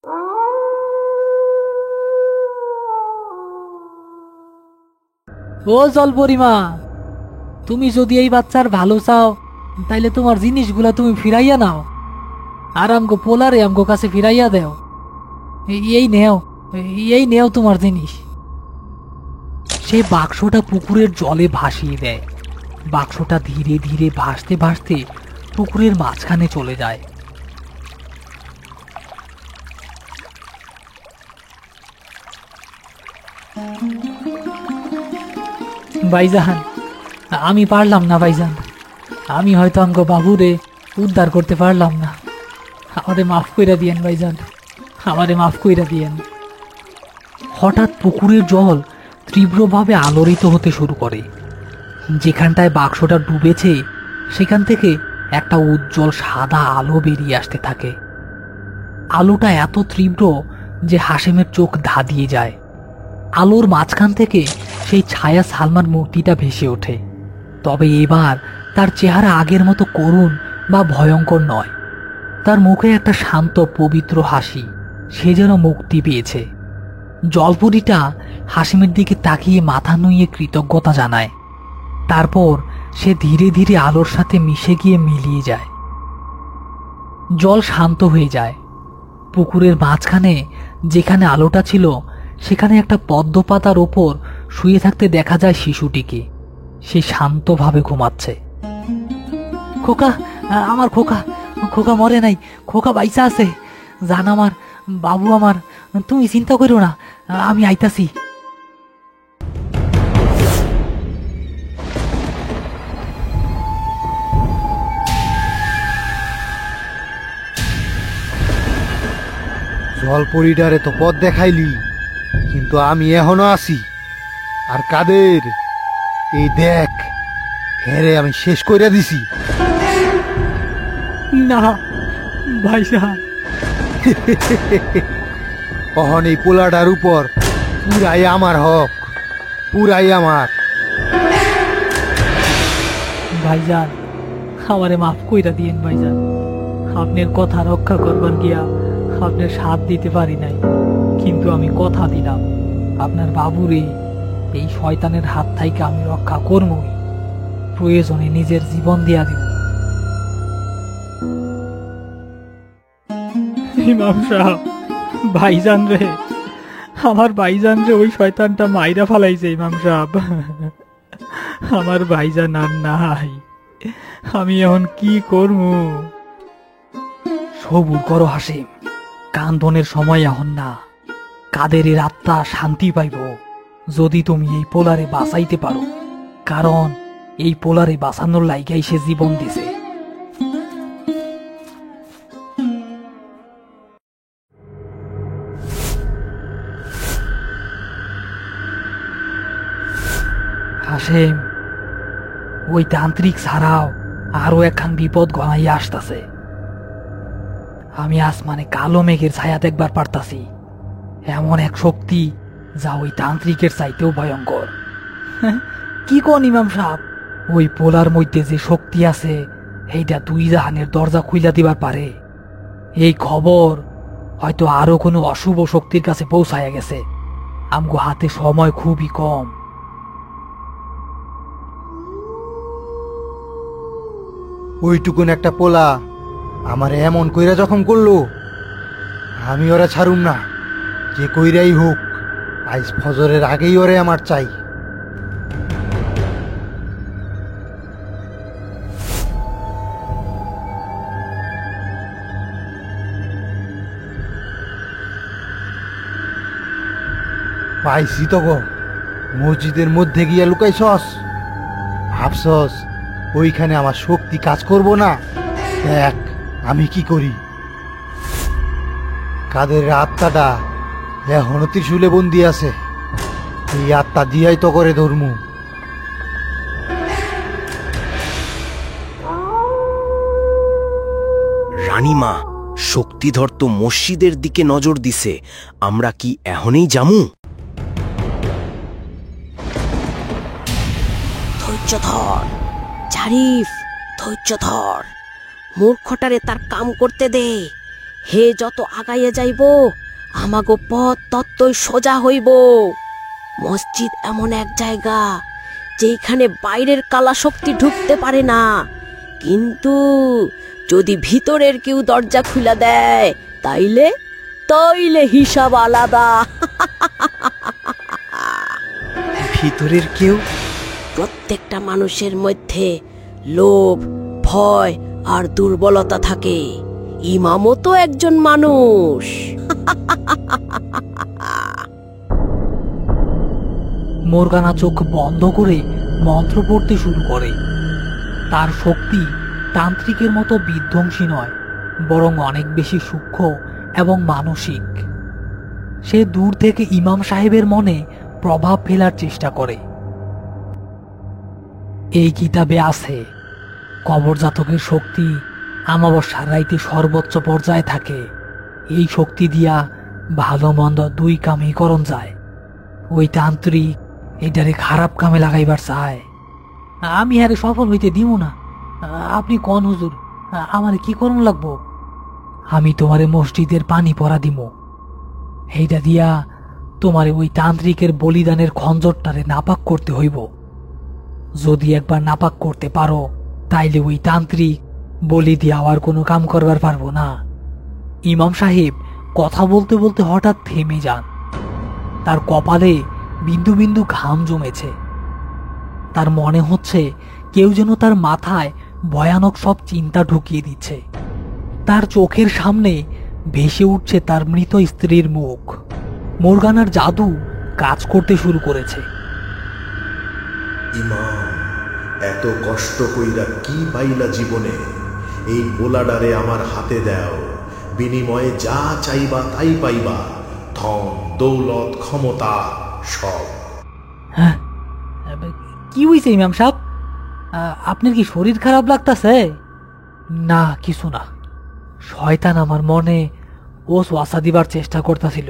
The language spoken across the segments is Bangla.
ও জলপরিমা, তুমি যদি এই বাচ্চার ভালো চাও তাইলে তোমার জিনিসগুলা তুমি ফিরাইয়া নাও, আর আমগো পোলারে আমগো কাছে ফিরাইয়া দেও। এই নেও, এই নেও তোমার জিনিস। সে বাক্সটা পুকুরের জলে ভাসিয়ে দেয়। বাক্সটা ধীরে ধীরে ভাসতে ভাসতে পুকুরের মাঝখানে চলে যায়। ভাইজান, আমি পারলাম না ভাইজান, আমি হয়তো আমগো বাবুরে উদ্ধার করতে পারলাম না। আমারে মাফ কইরা দিয়েন ভাইজান, আমারে মাফ কইরা দিয়েন। হঠাৎ পুকুরের জল তীব্রভাবে আলোড়িত হতে শুরু করে। যেখানটায় বাক্সটা ডুবেছে সেখান থেকে একটা উজ্জ্বল সাদা আলো বেরিয়ে আসতে থাকে। আলোটা এত তীব্র যে হাশেমের চোখ ধাঁধিয়ে যায়। আলোর মাঝখান থেকে সেই ছায়া সালমার মূর্তিটা ভেসে ওঠে। তবে এবার তার চেহারা আগের মতো করুণ বা ভয়ঙ্কর নয়। তার মুখে একটা শান্ত পবিত্র হাসি, সে যেন মুক্তি পেয়েছে। জলপরীটা হাসিমের দিকে তাকিয়ে মাথা নুইয়ে কৃতজ্ঞতা জানায়। তারপর সে ধীরে ধীরে আলোর সাথে মিশে গিয়ে মিলিয়ে যায়। জল শান্ত হয়ে যায়। পুকুরের মাঝখানে যেখানে আলোটা ছিল সেখানে একটা পদ্ম পাতার ওপর শুয়ে থাকতে দেখা যায় শিশুটিকে। সে শান্তভাবে ঘুমাচ্ছে। খোকা, আমার খোকা, খোকা মরে নাই, খোকা বাইসা আছে। জান আমার, বাবু আমার, তুমি চিন্তা করো না, আমি আইতাছি। জলপরীটারে তো পথ দেখাইলি, কিন্তু আমি এখনো আছি। আর কাদের, এই দেখ, হেরে আমি শেষ কইরা দিছি। না ভাইজান, কখন এই পোলাটার উপর পুরাই আমার হক, পুরাই আমার। ভাইজান, আমারে মাফ কইরা দিয়েন ভাইজান। আপনার কথা রক্ষা করবার গিয়া আপনার সাথ দিতে পারি নাই, কিন্তু আমি কথা দিলাম আপনার বাবুরে এই শয়তানের হাত থেকে আমি রক্ষা করবই। প্রয়োজনে নিজের জীবন দিয়া দিব। ইমাম সাহেব, ভাইজান রে, আমার ভাইজান রে ওই শয়তানটা মাইরা ফালাইছে। ইমাম সাহেব, আমার ভাইজান আর নাই, আমি এখন কি করব? সবুর করো হাসিম, কান্দনের সময় এখন না। কাদেরের আত্মা শান্তি পাইব যদি তুমি এই পোলারে বাঁচাইতে পারো, কারণ এই পোলারে বাঁচানোর লাইগাই সে জীবন দিছে। হাসেম, ওই তান্ত্রিক ছাড়াও আরো একখান বিপদ ঘনাইয়া আসতেছে। আমি আসমানে কালো মেঘের ছায়া দেখবার পারতাছি। এমন এক শক্তি যা ওই তান্ত্রিকের চাইতেও ভয়ঙ্কর। কি কোন ইমাম সাহেব? ওই পোলার মধ্যে যে শক্তি আছে এইটা দুই জাহানের দরজা খুইলা দিবার পারে। এই খবর হয়তো আরো কোনো অশুভ শক্তির কাছে পৌঁছায়া গেছে। আমগো হাতে সময় খুবই কম। ওইটুকুন একটা পোলা আমার এমন কইরা যখন করলো, আমি ওরা ছাড়ুম না। যে কইরাই হোক, আজ ফজরের আগেই ওরে আমার চাই। পাইছি তো গো, মসজিদের মধ্যে গিয়া লুকাইছস। ভাবছস ওইখানে আমার শক্তি কাজ করব না? দেখ আমি কি করি। কাদের আত্মাটা এখনো ত্রিশূলে বন্দি আছে। এই আত্মা দিয়াই তো করে ধর্মু। রানীমা, শক্তিধর তো মসজিদের দিকে নজর দিছে। আমরা কি এখনই যামু? ধৈর্য ধর জারিফ, ধৈর্য ধর। মূর্খটারে তার কাম করতে দে। হে যত আগাইয়া যাইব আমাগো পথ তত্ত্বই সোজা হইব। মসজিদ এমন এক জায়গা যেখানে বাইরের কালা শক্তি ঢুকতে পারে না, কিন্তু যদি ভিতরের কেউ দরজা খুলে দেয় তাইলে তাইলে হিসাব আলাদা। ভিতরের কেউ? প্রত্যেকটা মানুষের মধ্যে লোভ, ভয় আর দুর্বলতা থাকে। ইমামও তো একজন মানুষ। মোরগানা চোখ বন্ধ করে মন্ত্র পড়তে শুরু করে। তার শক্তি তান্ত্রিকের মতো বিধ্বংসী নয়, বরং অনেক বেশি সূক্ষ্ম এবং মানসিক। সে দূর থেকে ইমাম সাহেবের মনে প্রভাব ফেলার চেষ্টা করে। এই কিতাবে আছে, কবরজাতকের শক্তি আমাবস্যার রাইতে সর্বোচ্চ পর্যায়ে থাকে। এই শক্তি দিয়া ভালো মন্দ দুই কামই করণ যায়। ওই তান্ত্রিক এটারে খারাপ কামে লাগাইবার চায়। আমি আরে সফল হইতে দিব না। আপনি কোন হুজুর, আমার কি করণ লাগবো? আমি তোমারে মসজিদের পানি পরা দিব। এইটা দিয়া তোমারে ওই তান্ত্রিকের বলিদানের খঞ্জরটারে নাপাক করতে হইব। যদি একবার নাপাক করতে পারো তাইলে ওই তান্ত্রিক বলি দিয়া আর কোনো কাম করবার পারবো না। ইমাম সাহেব কথা বলতে বলতে হঠাৎ থেমে যান। তার কপালে বিন্দু বিন্দু ঘাম জমেছে। তার মনে হচ্ছে কেউ যেন তার মাথায় ভয়ানক সব চিন্তা ঢুকিয়ে দিচ্ছে। তার চোখের সামনে ভেসে উঠছে তার মৃত স্ত্রীর মুখ। মোরগানার জাদু কাজ করতে শুরু করেছে। ইমাম, এত কষ্ট কইরা কি পাইলা জীবনে? এই বোলাডারে আমার হাতে দাও, বিনিময়ে যা চাইবা তাই পাইবা, ধন দৌলত ক্ষমতা সব। হ্যাঁ, কি হইছে ইমাম সাহেব? আপনার কি শরীর খারাপ লাগতাছে? না, কিছু না। শয়তান আমার মনে ওয়াসওয়াসা দিবার চেষ্টা করতেছিল।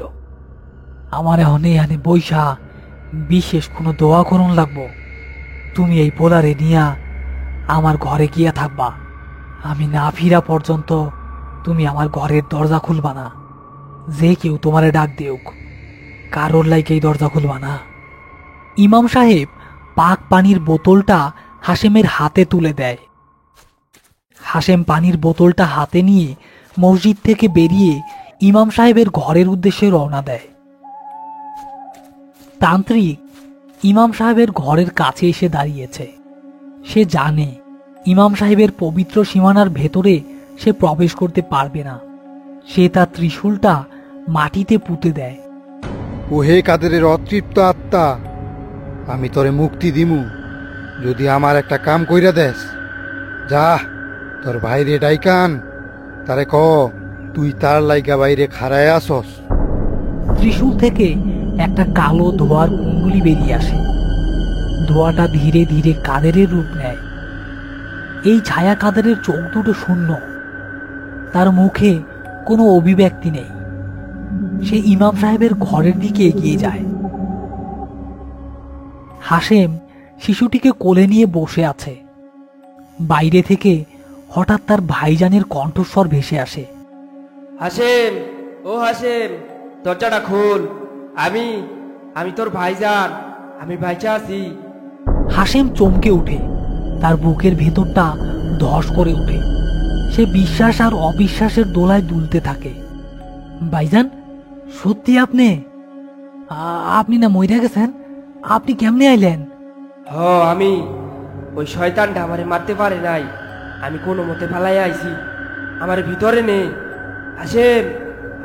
আমার এখন এখানে বৈশা বিশেষ কোনো দোয়া করুন লাগবো। তুমি এই পোলারে নিয়া আমার ঘরে গিয়া থাকবা। আমি না ফিরা পর্যন্ত তুমি আমার ঘরের দরজা খুলবা না। যে কেউ তোমারে ডাক দেউক, কারোর লাইকেই দরজা খুলবা না। ইমাম সাহেব পাক পানির বোতলটা হাশেমের হাতে তুলে দেয়। হাশেম পানির বোতলটা হাতে নিয়ে মসজিদ থেকে বেরিয়ে ইমাম সাহেবের ঘরের উদ্দেশ্যে রওনা দেয়। তান্ত্রিক ইমাম সাহেবের ঘরের কাছে এসে দাঁড়িয়েছে। সে জানে ইমাম সাহেবের পবিত্র সীমানার ভেতরে সে প্রবেশ করতে পারবে না। সে তার ত্রিশূলটা মাটিতে পুঁতে দেয়। ওহে কাদেরের অতৃপ্ত আত্মা, আমি তোরে মুক্তি দিমু যদি আমার একটা কাম কইরা দেস। যা, তোর ভাইরে ডাইকান, তারে ক তুই তার লাইগা বাইরে খাড়ায় আসস। ত্রিশূল থেকে একটা কালো ধোঁয়ার কুণ্ডুলি বেরিয়ে আসে। ধোঁয়াটা ধীরে ধীরে কাদেরের রূপ নেয়। এই ছায়া কাদেরের চোখ দুটো শূন্য, তার মুখে কোনো অভিব্যক্তি নেই। সে ইমাম সাহেবের ঘরের দিকে এগিয়ে যায়। হাশেম শিশুটিকে কোলে নিয়ে বসে আছে। বাইরে থেকে হঠাৎ তার ভাইজানের কণ্ঠস্বর ভেসে আসে। হাশেম, ও হাশেম, দরজাটা খোল। আমি আমি তোর ভাইজান, আমি বাইচা আছি। হাশেম চমকে ওঠে। তার বুকের ভেতরটা ধস করে ওঠে। সে বিশ্বাস আর অবিশ্বাসের দোলায় দুলতে থাকে। ভাইজান, সত্যি আপনি? আপনি না মইরা গেছেন? আপনি কেমনে আইলেন? হ, আমি ওই শয়তানটা আমারে মারতে পারে নাই। আমি কোনো মতে ফালাই আইছি। আমার ভিতরে নে হাশেম,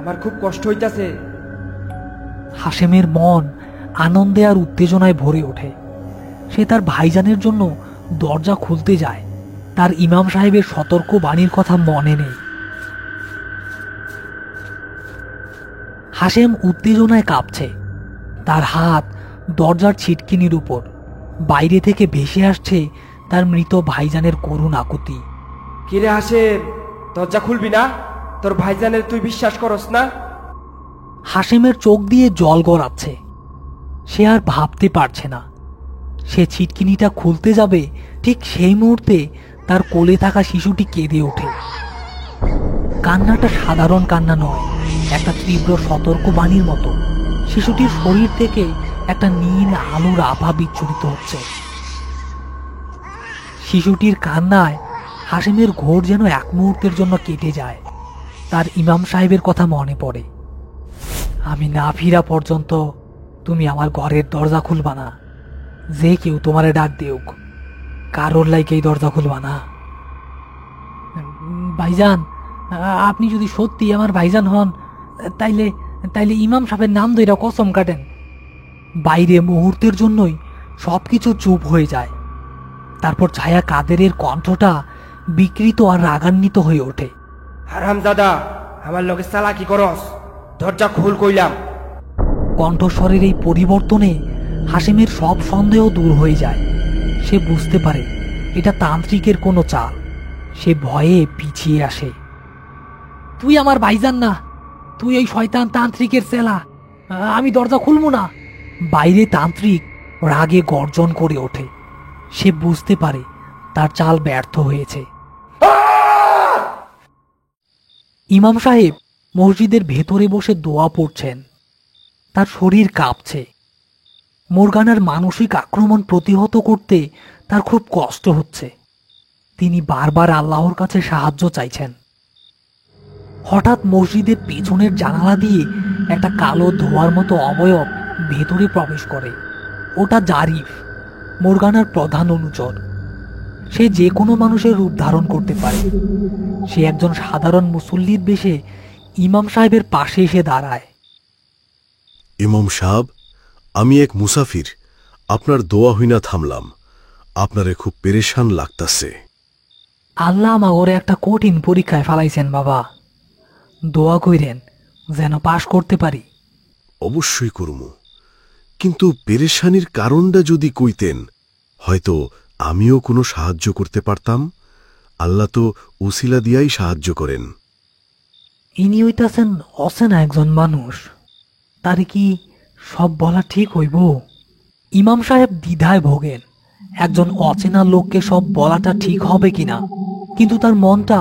আমার খুব কষ্ট হইতাছে। হাশেমের মন আনন্দে আর উত্তেজনায় ভরে ওঠে। সে তার ভাইজানের জন্য দরজা খুলতে যায়। তার ইমাম সাহেবের সতর্ক বাণীর কথা মনে নেই। হাশেম উত্তেজনায় কাঁপছে। তার হাত দরজার ছিটকিনির উপর। বাইরে থেকে ভেসে আসছে তার মৃত ভাইজানের করুণ আকুতি। কিরে হাশেম, দরজা খুলবি না? তোর ভাইজানের তুই বিশ্বাস করস না? হাশেমের চোখ দিয়ে জল গড়াচ্ছে। সে আর ভাবতে পারছে না। সে ছিটকিনিটা খুলতে যাবে, ঠিক সেই মুহূর্তে তার কোলে থাকা শিশুটি কেঁদে ওঠে। কান্নাটা সাধারণ কান্না নয়, একটা তীব্র সতর্ক বাণীর মতো। শিশুটির শরীর থেকে একটা নীল আলোর আভা বিচ্ছুরিত হচ্ছে। শিশুটির কান্নায় হাসেমের ঘোর যেন এক মুহূর্তের জন্য কেটে যায়। তার ইমাম সাহেবের কথা মনে পড়ে। আমি না ফিরা পর্যন্ত তুমি আমার ঘরের দরজা খুলবা না। যে কেউ তোমারে ডাক দেউক, কারোর লাইকেই দরজা খুলবা না। ভাইজান, আপনি যদি সত্যি আমার ভাইজান হন, তাইলে তাইলে ইমাম সাহেবের নাম ধইরা কসম কাটেন। বাইরে মুহূর্তের জন্যই সবকিছু চুপ হয়ে যায়। তারপর ছায়া কাদেরের কণ্ঠটা বিকৃত আর রাগান্বিত হয়ে ওঠে। হারামজাদা, আমার লগে চালাকি করস, দরজা খুল কইলাম। কণ্ঠস্বরের এই পরিবর্তনে হাসেমের সব সন্দেহ দূর হয়ে যায়। সে বুঝতে পারে এটা তান্ত্রিকের কোনো চাল। সে ভয়ে পিছিয়ে আসে। তুই আমার ভাইজান না, তুই এই শয়তান তান্ত্রিকের চেলা। আমি দরজা খুলবো না। বাইরে তান্ত্রিক রাগে গর্জন করে ওঠে। সে বুঝতে পারে তার চাল ব্যর্থ হয়েছে। ইমাম সাহেব মসজিদের ভেতরে বসে দোয়া পড়ছেন। তার শরীর কাঁপছে। মোরগানার মানসিক আক্রমণ প্রতিহত করতে তার খুব কষ্ট হচ্ছে। তিনি বারবার আল্লাহর কাছে সাহায্য চাইছেন। হঠাৎ মসজিদের পেছনের জানালা দিয়ে একটা কালো ধোঁয়ার মতো অবয়ব ভেতরে প্রবেশ করে। ওটা জারিফ, মোরগানার প্রধান অনুচর। সে যে কোনো মানুষের রূপ ধারণ করতে পারে। সে একজন সাধারণ মুসল্লির বেশে ইমাম সাহেবের পাশে এসে দাঁড়ায়। ইমাম সাহেব, আমি এক মুসাফির, আপনার দোয়া হইনা থামলাম। আপনারে খুব পেরেশান লাগতাছে। আল্লাহ আমাগরে একটা কঠিন পরীক্ষায় ফালাইছেন বাবা। দোয়া কইরেন যেন পাশ করতে পারি। অবশ্যই করমু, কিন্তু পেরেশানির কারণটা যদি কইতেন, হয়তো আমিও কোনো সাহায্য করতে পারতাম। আল্লাহ তো উসিলা দিয়াই সাহায্য করেন। ইনি হইতাছেন অচেনা একজন মানুষ। তারে কি সব বলা ঠিক হইব? ইমাম সাহেব দ্বিধায় ভোগেন। একজন অচেনা লোককে সব বলাটা ঠিক হবে কিনা। কিন্তু তার মনটা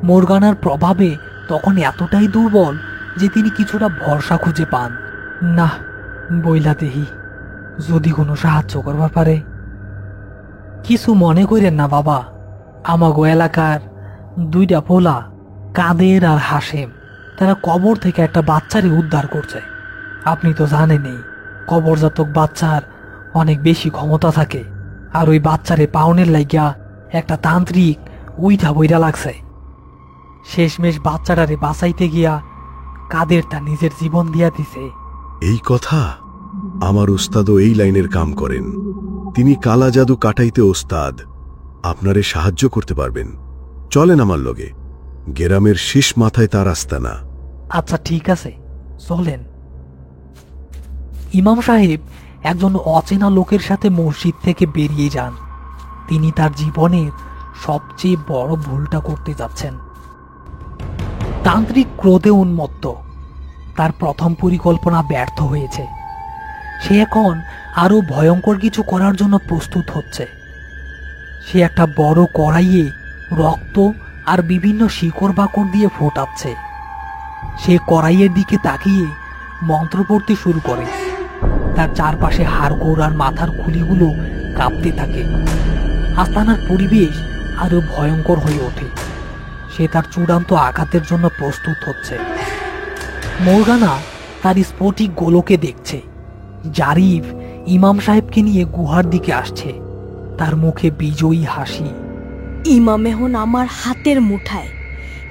মোরগানার প্রভাবে তখন এতটাই দুর্বল যে তিনি কিছুটা ভরসা খুঁজে পান। না, বইলা দেহি যদি কোনো সাহায্য করবার পারে। কিছু মনে করেন না বাবা, আমাগো এলাকার দুইটা পোলা, কাদের আর হাসেম, তারা কবর থেকে একটা বাচ্চারে উদ্ধার করছে। আপনি তো জানেনই, কবরজাতক বাচ্চার অনেক বেশি ক্ষমতা থাকে। আর ওই বাচ্চারে পাওনের লাইগা একটা তান্ত্রিক উইঠা বইরা লাগছে। শেষমেশ বাচ্চাটারে বাঁচাইতে গিয়া কাদের তার নিজের জীবন দিয়া দিছে। এই কথা? আমার উস্তাদও এই লাইনের কাম করেন। তিনি কালা জাদু কাটাইতে ওস্তাদ। আপনারে সাহায্য করতে পারবেন। চলেন আমার লগে। গেরামের শীষ মাথায় তার আস্তানা। আচ্ছা ঠিক আছে, চলেন। ইমাম সাহেব একজন অচেনা লোকের সাথে মসজিদ থেকে বেরিয়ে যান। তিনি তার জীবনের সবচেয়ে বড় ভুলটা করতে যাচ্ছেন। তান্ত্রিক ক্রোধে উন্মত্ত। তার প্রথম পরিকল্পনা ব্যর্থ হয়েছে। সে এখন আরো ভয়ঙ্কর কিছু করার জন্য প্রস্তুত হচ্ছে। সে একটা বড় কড়াইয়ে রক্ত আর বিভিন্ন শিকড় বাকড় দিয়ে ফোটাচ্ছে। সে কড়াইয়ের দিকে তাকিয়ে মন্ত্র পড়তে শুরু করে। তার চারপাশে হাড়গোড় আর মাথার খুলিগুলো কাঁপতে থাকে। আস্তানার পরিবেশ আরো ভয়ঙ্কর হয়ে ওঠে। সে তার চূড়ান্ত আঘাতের জন্য প্রস্তুত হচ্ছে। মোরগানা তার স্ফটিক গোলকে দেখছে। জারিফ ইমাম সাহেবকে নিয়ে গুহার দিকে আসছে, তার মুখে বিজয়ী হাসি। ইমাম এখন আমার হাতের মুঠায়।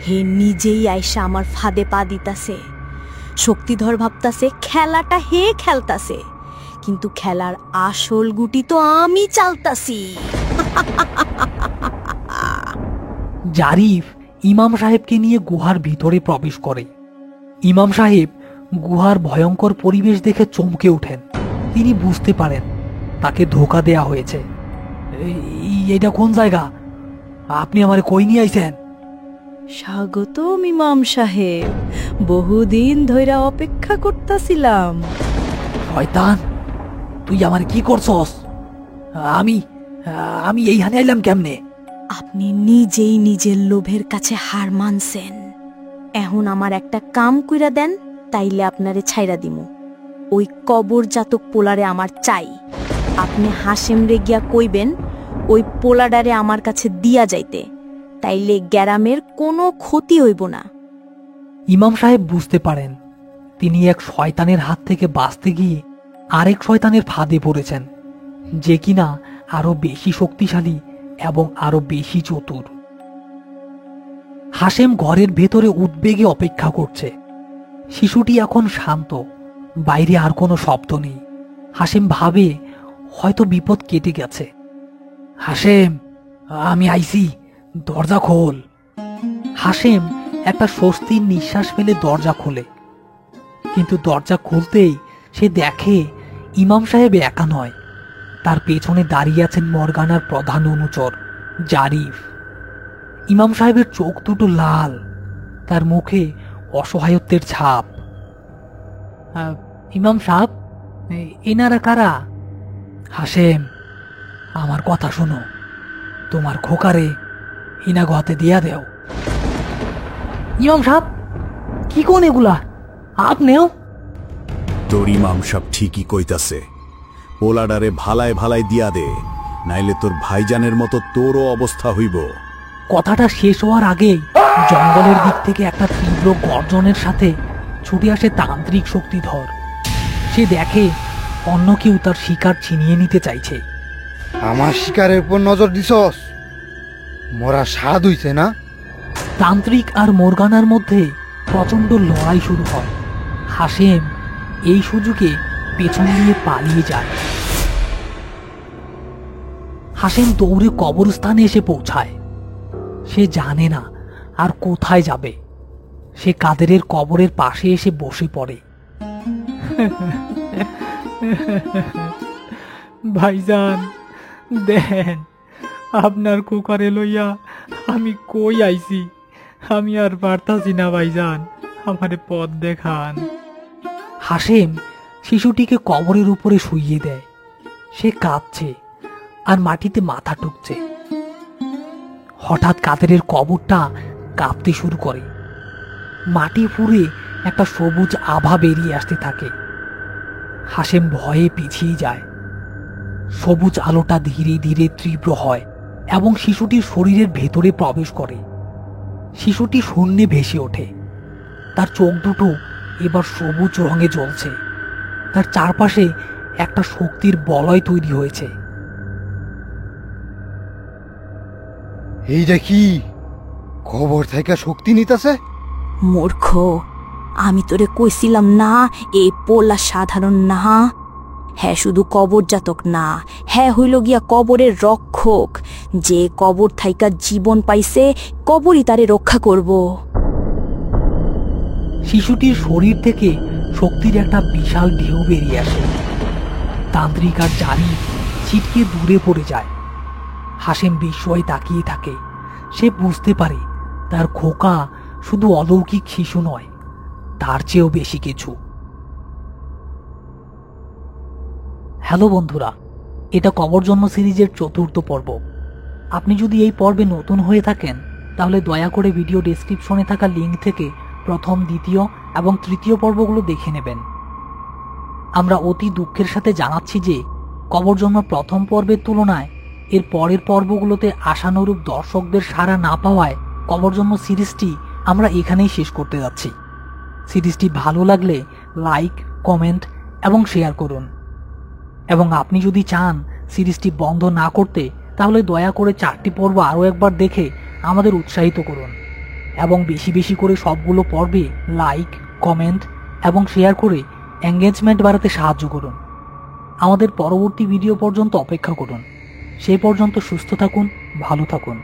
হে নিজেই আইসা আমার ফাঁদে পা দিতাছে। শক্তিধর ভাবতাছে খেলাটা হে খেলতাছে, কিন্তু খেলার আসল গুটি তো আমি চালতাছি। জারিফ ইমাম সাহেবকে নিয়ে গুহার ভিতরে প্রবেশ করে। ইমাম সাহেব গুহার ভয়ঙ্কর পরিবেশ দেখে চমকে ওঠেন। তিনি বুঝতে পারেন তাকে ধোঁকা দেয়া হয়েছে। এটা কোন জায়গা? আপনি আমারে কই নিয়ে আইছেন? স্বাগতম ইমাম সাহেব, বহুদিন ধইরা অপেক্ষা করতাছিলাম। শয়তান, তুই আমার কি করছস? আমি এইখানে আইলাম কেমনে? আপনি নিজেই নিজের লোভের কাছে হার মানছেন। এখন আমার একটা কাম কইরা দেন, তাইলে আপনারে ছাইরা দিমু। ওই কবর জাতক পোলারে আমার চাই। আপনি হাসেম রে গিয়া কইবেন ওই পোলাডারে আমার কাছে দিয়া যাইতে, তাইলে গ্যারামের কোনো ক্ষতি হইব না। ইমাম সাহেব বুঝতে পারেন তিনি এক শয়তানের হাত থেকে বাঁচতে গিয়ে আরেক শয়তানের ফাঁদে পড়েছেন, যে কিনা আরো বেশি শক্তিশালী এবং আরো বেশি চতুর। হাসেম ঘরের ভেতরে উদ্বেগে অপেক্ষা করছে। শিশুটি এখন শান্ত, বাইরে আর কোনো শব্দ নেই। হাসেম ভাবে হয়তো বিপদ কেটে গেছে। হাসেম, আমি আইছি, দরজা খোল। হাসেম একটা স্বস্তির নিঃশ্বাস ফেলে দরজা খোলে, কিন্তু দরজা খুলতেই সে দেখে ইমাম সাহেব একা নয়, তার পেছনে দাঁড়িয়ে আছেন মর্গানার প্রধান অনুচর জারিফ। ইমাম সাহেবের চোখ দুটো লাল, তার মুখে অসহায়ত্বের ছাপ। ইমাম সাহেব, এনারা কারা? হাসেম, আমার কথা শোনো, তোমার খোকারে হিনাগো হাতে দিয়া দেও। ইমাম সাহেব, কি কোন এগুলা? আপনিও? তোর ইমাম সাহেব ঠিকই কইতাছে, পোলাডারে ভালায় ভালায় দিয়া দে, নাইলে তোর ভাইজানের মতো তোরও অবস্থা হইব। কথাটা শেষ হওয়ার আগেই জঙ্গলের দিক থেকে একটা তীব্র গর্জনের সাথে ছুটে আসে তান্ত্রিক শক্তিধর। সে দেখে অন্য কেউ তার শিকার ছিনিয়ে নিতে চাইছে। আমার শিকারের উপর নজর দিছস? মরা স্বাদ হইছে না? তান্ত্রিক আর মোরগানার মধ্যে প্রচন্ড লড়াই শুরু হয়। হাসেম এই সুযোগে পেছন দিয়ে পালিয়ে যায়। হাসেম দৌড়ে কবরস্থানে এসে পৌঁছায়। সে জানে না আর কোথায় যাবে। সে কাদেরের কবরের পাশে এসে বসে পড়ে। ভাইজান, দেন আপনার কুকারে লইয়া আমি কই আইছি। আমি আর পারতাছি না ভাইজান, আমারে পথ দেখান। হাসেম শিশুটিকে কবরের উপরে শুইয়ে দেয়। সে কাঁদছে আর মাটিতে মাথা ঠুকছে। হঠাৎ কাদেরের কবরটা কাঁপতে শুরু করে। মাটি ফুঁড়ে একটা সবুজ আভা বেরিয়ে আসতে থাকে। হাসেম ভয়ে পিছিয়ে যায়। সবুজ আলোটা ধীরে ধীরে তীব্র হয় এবং শিশুটির শরীরের ভেতরে প্রবেশ করে। শিশুটি শূন্যে ভেসে ওঠে। তার চোখ দুটো এবার সবুজ রঙে জ্বলছে। তার চারপাশে একটা শক্তির বলয় তৈরি হয়েছে। এইটা কি? খবর থেকে শক্তি নিতেছে? মূর্খ, আমি তোরে কইছিলাম না এই পোলা সাধারণ না। হ্যাঁ, শুধু কবর জাতক না, হ্যাঁ হইল গিয়া কবরের রক্ষক। যে কবর থাইকা জীবন পাইছে, কবরই তারে রক্ষা করব। শিশুটির শরীর থেকে শক্তির একটা বিশাল ঢেউ বেরিয়ে আসে। তান্ত্রিক আর জারি ছিটকে দূরে পড়ে যায়। হাসেম বিস্ময়ে তাকিয়ে থাকে। সে বুঝতে পারে তার খোকা শুধু অলৌকিক শিশু নয়, তার চেয়েও বেশি কিছু। হ্যালো বন্ধুরা, এটা কবর জন্ম সিরিজের ৪র্থ পর্ব। আপনি যদি এই পর্বে নতুন হয়ে থাকেন তাহলে দয়া করে ভিডিও ডেসক্রিপশনে থাকা লিঙ্ক থেকে প্রথম, দ্বিতীয় এবং তৃতীয় পর্বগুলো দেখে নেবেন। আমরা অতি দুঃখের সাথে জানাচ্ছি যে কবর জন্ম প্রথম পর্বের তুলনায় এর পরের পর্বগুলোতে আশানুরূপ দর্শকদের সাড়া না পাওয়ায় কবর জন্ম সিরিজটি আমরা এখানেই শেষ করতে যাচ্ছি। সিরিজটি ভালো লাগলে লাইক, কমেন্ট এবং শেয়ার করুন। এবং আপনি যদি চান সিরিজটি বন্ধ না করতে, তাহলে দয়া করে 4টি পর্ব আরও একবার দেখে আমাদের উৎসাহিত করুন এবং বেশি বেশি করে সবগুলো পর্বে লাইক, কমেন্ট এবং শেয়ার করে এঙ্গেজমেন্ট বাড়াতে সাহায্য করুন। আমাদের পরবর্তী ভিডিও পর্যন্ত অপেক্ষা করুন। সেই পর্যন্ত সুস্থ থাকুন, ভালো থাকুন।